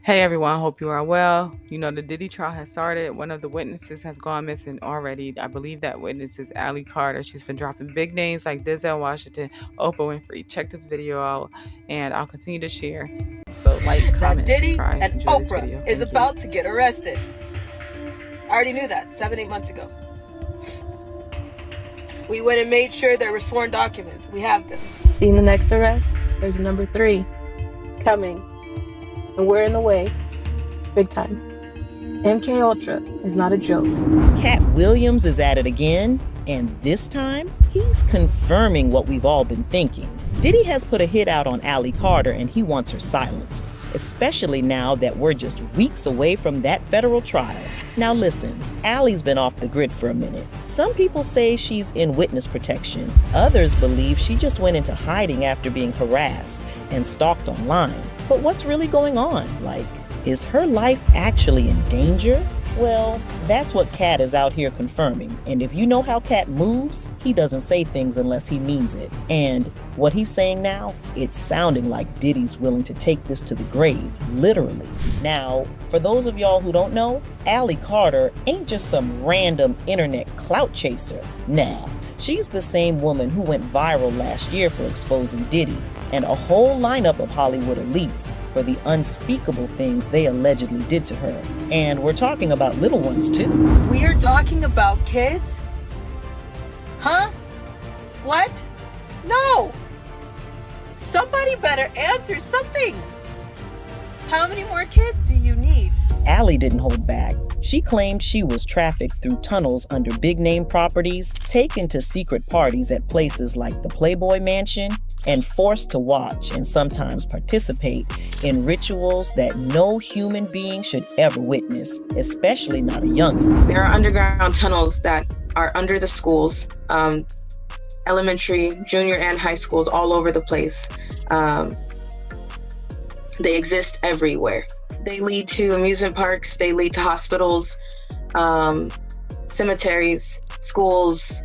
Hey everyone, hope you are well. You know, the Diddy trial has started. One of the witnesses has gone missing already. I believe that witness is Allie Carter. She's been dropping big names like Denzel Washington, Oprah Winfrey. Check this video out, and I'll continue to share. So like, That comment, and Diddy subscribe. and Enjoy this Oprah video. is Thank you. about to get arrested. I already knew that 7-8 months ago. We went and made sure there were sworn documents. We have them. Seeing the next arrest? There's number 3. It's coming. And we're in the way. Big time. MK Ultra is not a joke. Cat Williams is at it again, and this time, he's confirming what we've all been thinking. Diddy has put a hit out on Allie Carter, and he wants her silenced, especially now that we're just weeks away from that federal trial. Now listen, Allie's been off the grid for a minute. Some people say she's in witness protection. Others believe she just went into hiding after being harassed and stalked online. But what's really going on? Is her life actually in danger? Well, that's what Cat is out here confirming. And if you know how Cat moves, he doesn't say things unless he means it. And what he's saying now, it's sounding like Diddy's willing to take this to the grave, literally. Now, for those of y'all who don't know, Allie Carter ain't just some random internet clout chaser. Nah, she's the same woman who went viral last year for exposing Diddy and a whole lineup of Hollywood elites for the unspeakable things they allegedly did to her. And we're talking about little ones too. We are talking about kids? Huh? What? No! Somebody better answer something! How many more kids do you need? Allie didn't hold back. She claimed she was trafficked through tunnels under big-name properties, taken to secret parties at places like the Playboy Mansion, and forced to watch and sometimes participate in rituals that no human being should ever witness, especially not a youngin'. There are underground tunnels that are under the schools, elementary, junior, and high schools all over the place. They exist everywhere. They lead to amusement parks, they lead to hospitals, cemeteries, schools,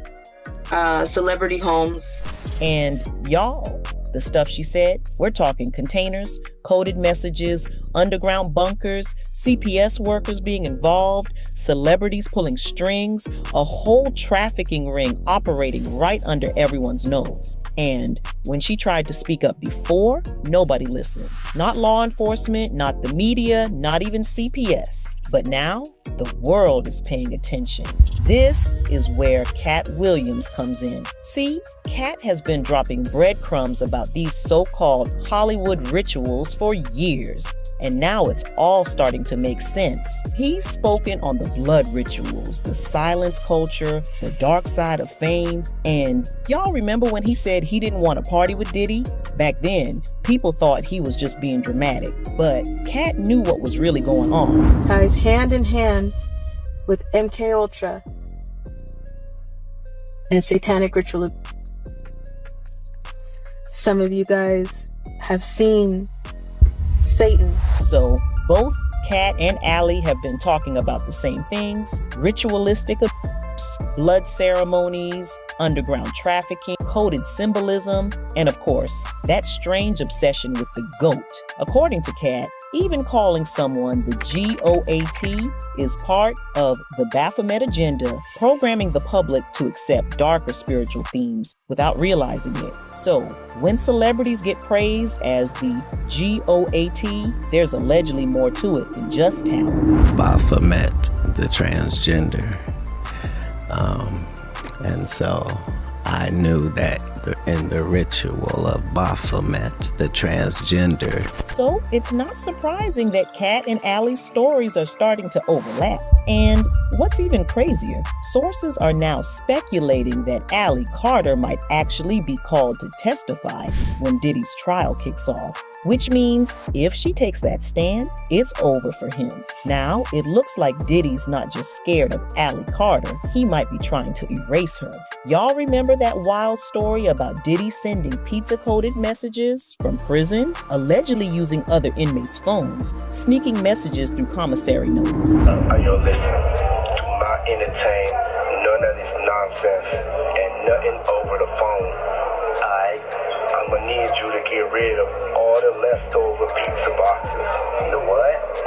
celebrity homes. And y'all, the stuff she said, we're talking containers, coded messages, underground bunkers, CPS workers being involved, celebrities pulling strings, a whole trafficking ring operating right under everyone's nose. And when she tried to speak up before, nobody listened. Not law enforcement, not the media, not even CPS. But now, the world is paying attention. This is where Cat Williams comes in. See, Cat has been dropping breadcrumbs about these so-called Hollywood rituals for years. And now it's all starting to make sense. He's spoken on the blood rituals, the silence culture, the dark side of fame. And y'all remember when he said he didn't want to party with Diddy? Back then, people thought he was just being dramatic. But Cat knew what was really going on. Ties hand in hand with MK Ultra and satanic ritual. Some of you guys have seen Satan. So both Cat and Allie have been talking about the same things: ritualistic abuse, blood ceremonies, underground trafficking, coded symbolism, and of course, that strange obsession with the GOAT. According to Cat, even calling someone the GOAT is part of the Baphomet agenda, programming the public to accept darker spiritual themes without realizing it. So, when celebrities get praised as the GOAT, there's allegedly more to it than just talent. Baphomet, the transgender. And so I knew that in the ritual of Baphomet, the transgender. So it's not surprising that Cat and Allie's stories are starting to overlap. And what's even crazier, sources are now speculating that Allie Carter might actually be called to testify when Diddy's trial kicks off. Which means if she takes that stand, it's over for him. Now, it looks like Diddy's not just scared of Allie Carter, he might be trying to erase her. Y'all remember that wild story about Diddy sending pizza-coded messages from prison, allegedly using other inmates' phones, sneaking messages through commissary notes? Yo, listen, do not entertain none of this nonsense and nothing over the phone. I'm gonna need you to get rid of all the leftover pizza boxes. You know what?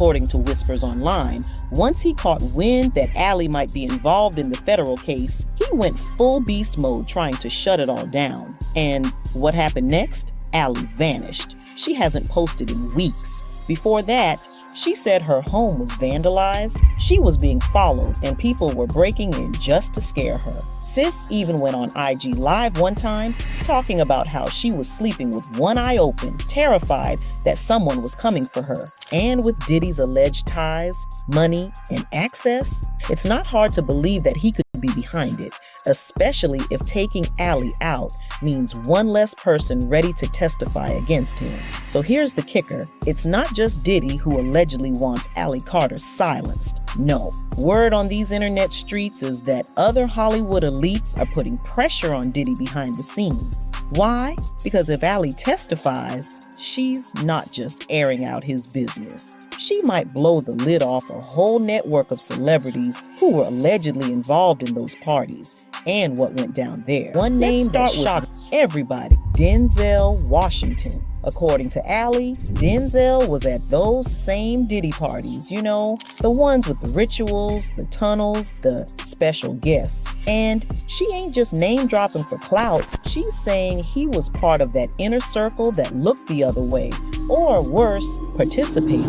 According to whispers online, once he caught wind that Allie might be involved in the federal case, he went full beast mode trying to shut it all down. And what happened next? Allie vanished. She hasn't posted in weeks. Before that, she said her home was vandalized, she was being followed, and people were breaking in just to scare her. Sis even went on IG Live one time talking about how she was sleeping with one eye open, terrified that someone was coming for her. And with Diddy's alleged ties, money, and access, it's not hard to believe that he could be behind it, especially if taking Allie out means one less person ready to testify against him. So here's the kicker. It's not just Diddy who allegedly wants Allie Carter silenced. No. Word on these internet streets is that other Hollywood elites are putting pressure on Diddy behind the scenes. Why? Because if Allie testifies, she's not just airing out his business. She might blow the lid off a whole network of celebrities who were allegedly involved in those parties and what went down there. One name that shocked everybody, Denzel Washington. According to Allie, Denzel was at those same Diddy parties, you know, the ones with the rituals, the tunnels, the special guests. And she ain't just name dropping for clout, she's saying he was part of that inner circle that looked the other way, or worse, participated.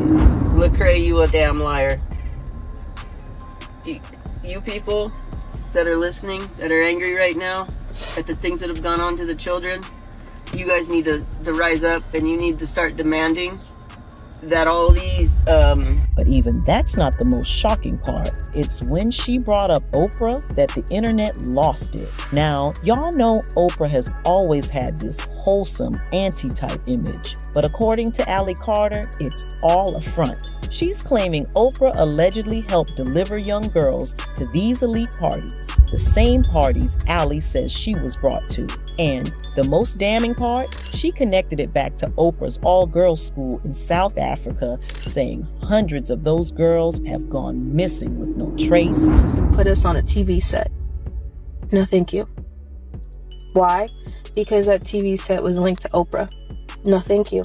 Lecrae, you a damn liar. You people that are listening, that are angry right now at the things that have gone on to the children, you guys need to rise up and you need to start demanding that all these But even that's not the most shocking part. It's when she brought up Oprah that the internet lost it. Now, y'all know Oprah has always had this wholesome anti-type image, but according to Allie Carter, it's all a front. She's claiming Oprah allegedly helped deliver young girls to these elite parties, the same parties Allie says she was brought to. And the most damning part, she connected it back to Oprah's all-girls school in South Africa, saying hundreds of those girls have gone missing with no trace. And put us on a TV set. No, thank you. Why? Because that TV set was linked to Oprah. No, thank you.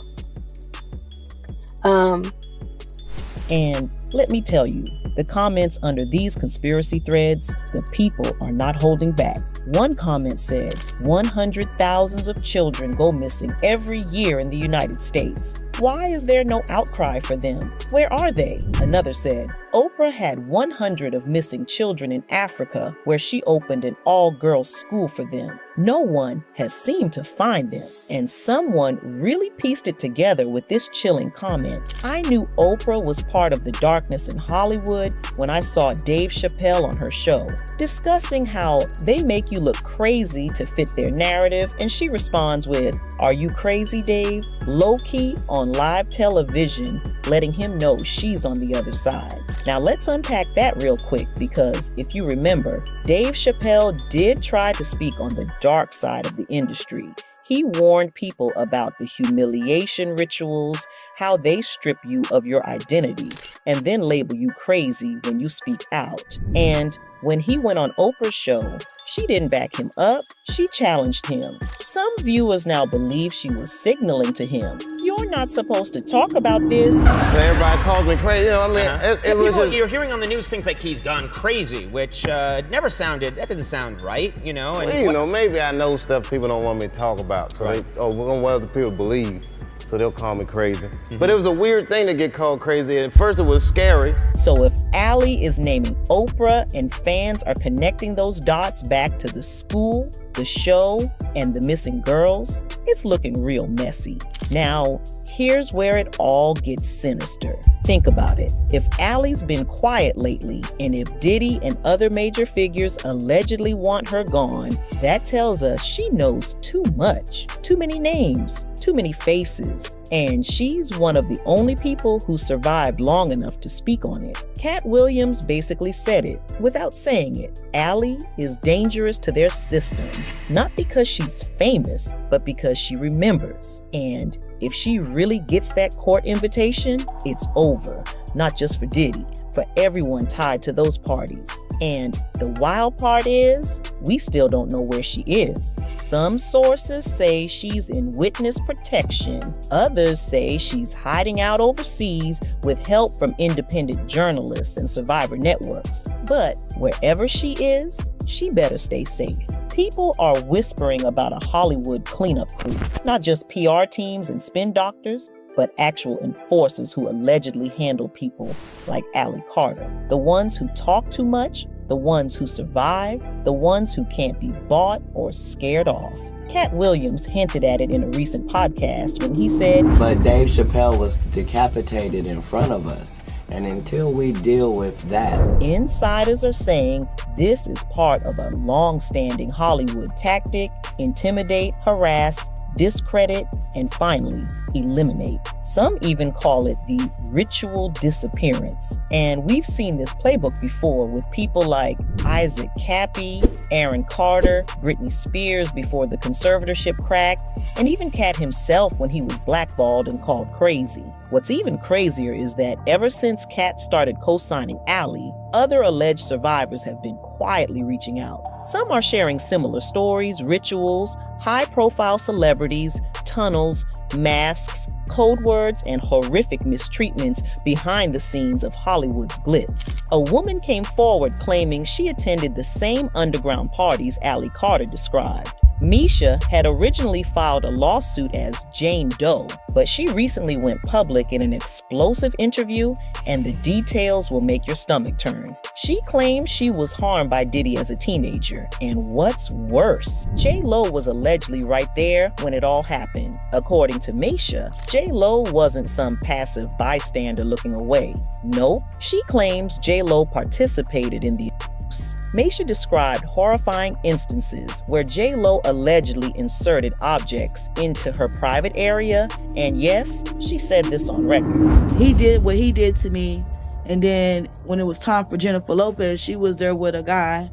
And let me tell you, the comments under these conspiracy threads, the people are not holding back. One comment said, 100,000 of children go missing every year in the United States. Why is there no outcry for them? Where are they? Another said, Oprah had 100 of missing children in Africa where she opened an all-girls school for them. No one has seemed to find them. And someone really pieced it together with this chilling comment. I knew Oprah was part of the darkness in Hollywood when I saw Dave Chappelle on her show, discussing how they make you look crazy to fit their narrative, and she responds with, "Are you crazy, Dave?" Low-key on live television, letting him know she's on the other side. Now let's unpack that real quick, because if you remember, Dave Chappelle did try to speak on the dark side of the industry. He warned people about the humiliation rituals, how they strip you of your identity, and then label you crazy when you speak out. And when he went on Oprah's show, she didn't back him up, she challenged him. Some viewers now believe she was signaling to him, "You're not supposed to talk about this." Everybody calls me crazy, you know, I mean, it was people, just... You're hearing on the news things like he's gone crazy, which never sounded, that doesn't sound right, you know? And Well, you know, maybe I know stuff people don't want me to talk about, so Right. they, we're gonna what other people believe, so they'll call me crazy. But it was a weird thing to get called crazy. At first it was scary. So if Allie is naming Oprah and fans are connecting those dots back to the school, the show, and the missing girls, it's looking real messy. Now, here's where it all gets sinister. Think about it. If Allie's been quiet lately, and if Diddy and other major figures allegedly want her gone, that tells us she knows too much. Too many names, too many faces, and she's one of the only people who survived long enough to speak on it. Cat Williams basically said it without saying it. Allie is dangerous to their system, not because she's famous, but because she remembers. And If she really gets that court invitation, it's over. Not just for Diddy, for everyone tied to those parties. And the wild part is, we still don't know where she is. Some sources say she's in witness protection. Others say she's hiding out overseas with help from independent journalists and survivor networks. But wherever she is, she better stay safe. People are whispering about a Hollywood cleanup crew, not just PR teams and spin doctors, but actual enforcers who allegedly handle people like Allie Carter. The ones who talk too much, the ones who survive, the ones who can't be bought or scared off. Cat Williams hinted at it in a recent podcast when he said, "But Dave Chappelle was decapitated in front of us. And until we deal with that..." Insiders are saying this is part of a long-standing Hollywood tactic: intimidate, harass, discredit, and finally, eliminate. Some even call it the ritual disappearance. And we've seen this playbook before with people like Isaac Cappy, Aaron Carter, Britney Spears before the conservatorship cracked, and even Cat himself when he was blackballed and called crazy. What's even crazier is that ever since Cat started co-signing Allie, other alleged survivors have been quietly reaching out. Some are sharing similar stories, rituals, high-profile celebrities, tunnels, masks, code words, and horrific mistreatments behind the scenes of Hollywood's glitz. A woman came forward claiming she attended the same underground parties Allie Carter described. Misha had originally filed a lawsuit as Jane Doe, but she recently went public in an explosive interview, and the details will make your stomach turn. She claims she was harmed by Diddy as a teenager, and what's worse, J-Lo was allegedly right there when it all happened. According to Misha, J-Lo wasn't some passive bystander looking away. Nope, she claims J-Lo participated in the abuse. Misha described horrifying instances where J-Lo allegedly inserted objects into her private area, and yes, she said this on record. He did what he did to me, and then when it was time for Jennifer Lopez, she was there with a guy,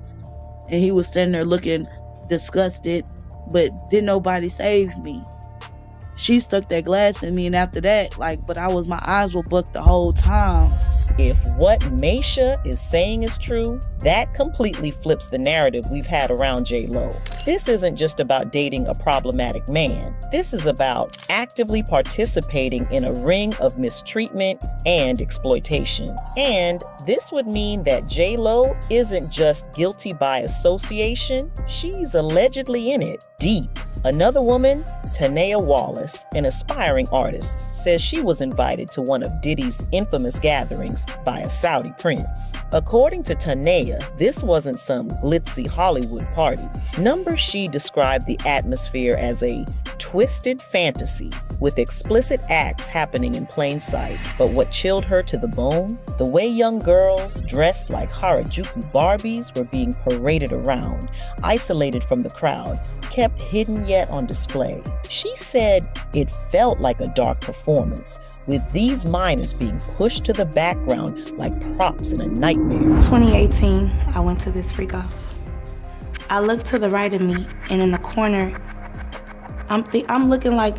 and he was standing there looking disgusted, but didn't nobody save me. She stuck that glass in me, and after that, my eyes were booked the whole time. If what Misha is saying is true, that completely flips the narrative we've had around J-Lo. This isn't just about dating a problematic man. This is about actively participating in a ring of mistreatment and exploitation. And this would mean that J-Lo isn't just guilty by association, she's allegedly in it, deep. Another woman, Tanea Wallace, an aspiring artist, says she was invited to one of Diddy's infamous gatherings by a Saudi prince. According to Tanea, this wasn't some glitzy Hollywood party. She described the atmosphere as a twisted fantasy with explicit acts happening in plain sight. But what chilled her to the bone? The way young girls dressed like Harajuku Barbies were being paraded around, isolated from the crowd, kept hidden yet on display. She said it felt like a dark performance, with these minors being pushed to the background like props in a nightmare. 2018, I went to this freak off. I looked to the right of me, and in the corner, I'm looking like,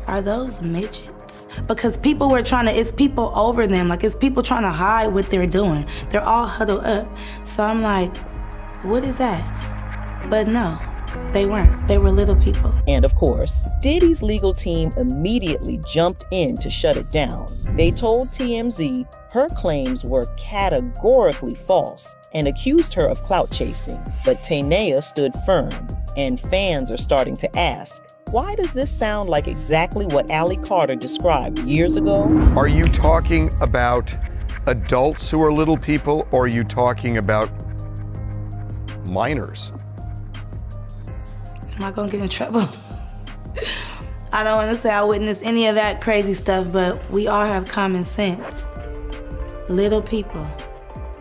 are those midgets? Because people were it's people over them, it's people trying to hide what they're doing. They're all huddled up. So I'm like, what is that? But no. They weren't. They were little people. And of course, Diddy's legal team immediately jumped in to shut it down. They told TMZ her claims were categorically false and accused her of clout chasing. But Tanea stood firm, and fans are starting to ask, why does this sound like exactly what Allie Carter described years ago? Are you talking about adults who are little people, or are you talking about minors? Am I gonna get in trouble? I don't want to say I witnessed any of that crazy stuff, but we all have common sense. Little people.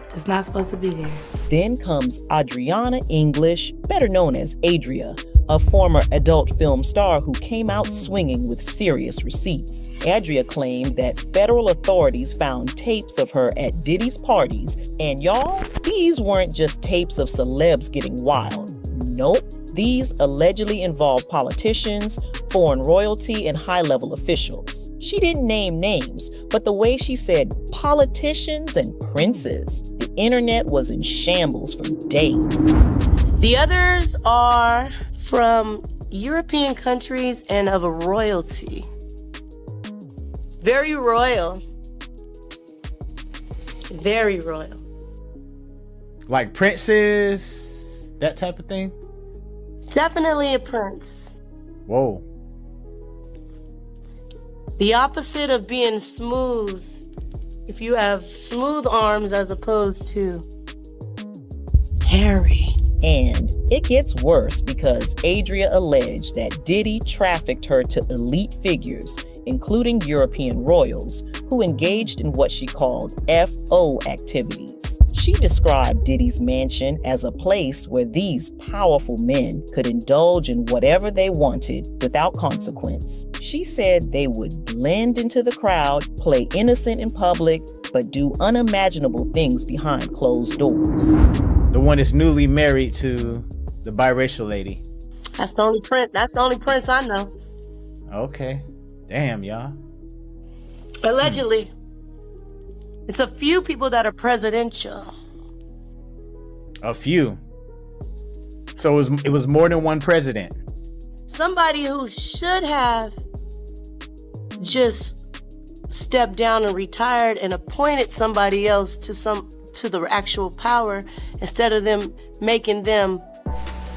It's not supposed to be there. Then comes Adriana English, better known as Adria, a former adult film star who came out swinging with serious receipts. Adria claimed that federal authorities found tapes of her at Diddy's parties, and y'all, these weren't just tapes of celebs getting wild. Nope. These allegedly involved politicians, foreign royalty, and high-level officials. She didn't name names, but the way she said politicians and princes, the internet was in shambles for days. The others are from European countries and of a royalty. Very royal. Very royal. Like princes, that type of thing? Definitely a prince. Whoa. The opposite of being smooth. If you have smooth arms as opposed to hairy. And it gets worse because Adria alleged that Diddy trafficked her to elite figures, including European royals, who engaged in what she called V.O.W. activities. She described Diddy's mansion as a place where these powerful men could indulge in whatever they wanted without consequence. She said they would blend into the crowd, play innocent in public, but do unimaginable things behind closed doors. The one that's newly married to the biracial lady. That's the only prince I know. Okay. Damn, y'all. Allegedly. It's a few people that are presidential. A few. So it was more than one president. Somebody who should have just stepped down and retired and appointed somebody else to the actual power instead of them making them.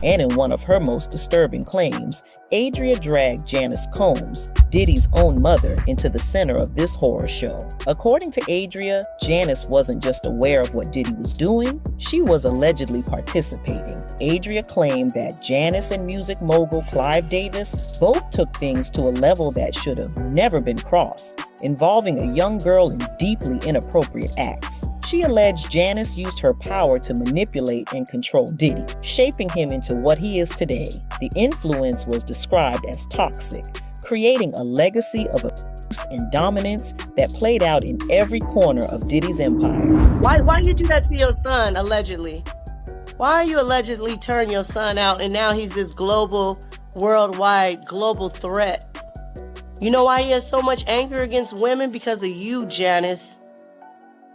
And in one of her most disturbing claims, Adria dragged Janice Combs, Diddy's own mother, into the center of this horror show. According to Adria, Janice wasn't just aware of what Diddy was doing, she was allegedly participating. Adria claimed that Janice and music mogul Clive Davis both took things to a level that should have never been crossed, involving a young girl in deeply inappropriate acts. She alleged Janice used her power to manipulate and control Diddy, shaping him into what he is today. The influence was described as toxic, creating a legacy of abuse and dominance that played out in every corner of Diddy's empire. Why you do that to your son, allegedly? Why you allegedly turn your son out and now he's this global, worldwide, global threat? You know why he has so much anger against women? Because of you, Janice.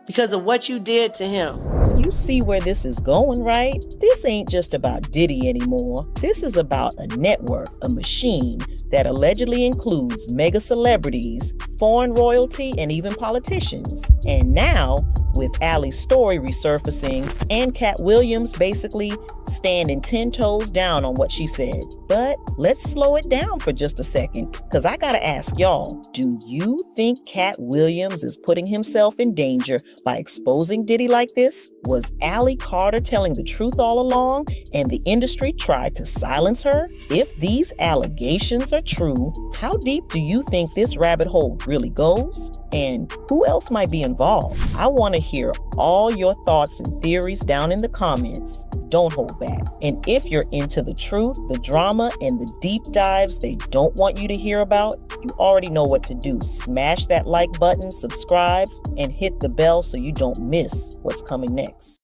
Because of what you did to him. You see where this is going, right? This ain't just about Diddy anymore. This is about a network, a machine that allegedly includes mega celebrities, foreign royalty, and even politicians. And now, with Allie's story resurfacing and Cat Williams basically standing 10 toes down on what she said. But let's slow it down for just a second, because I gotta ask y'all, do you think Cat Williams is putting himself in danger by exposing Diddy like this? Was Allie Carter telling the truth all along and the industry tried to silence her? If these allegations are true, how deep do you think this rabbit hole really goes? And who else might be involved? I want to hear all your thoughts and theories down in the comments. Don't hold back. And if you're into the truth, the drama, and the deep dives they don't want you to hear about, you already know what to do. Smash that like button, subscribe, and hit the bell so you don't miss what's coming next.